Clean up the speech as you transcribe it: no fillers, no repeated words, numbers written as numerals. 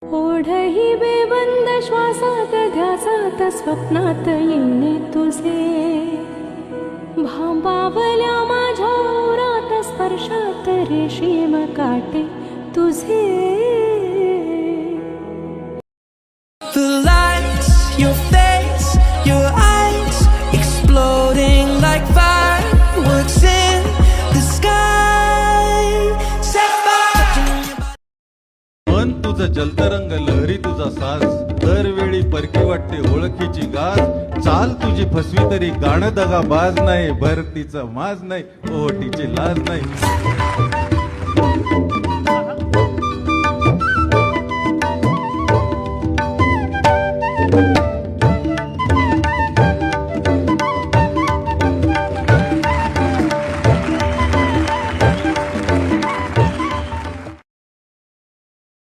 ओढही बेबंद श्वासात ध्यासात स्वप्नात येणे तुझे भांबावल्या माझ्या ओरात स्पर्शात रेशीम काटे तुझे The lights, your face, your eyes exploding like fireworks in the sky. Set fire. मन तुझं जलतरंग लहरी तुझा साज दरवेळी परकी वाटते ओळखीची गाज चाल तुझी फसवी तरी गाणं दगा बाज नाही भरतीचा माज नाही ओटीची लाज नाही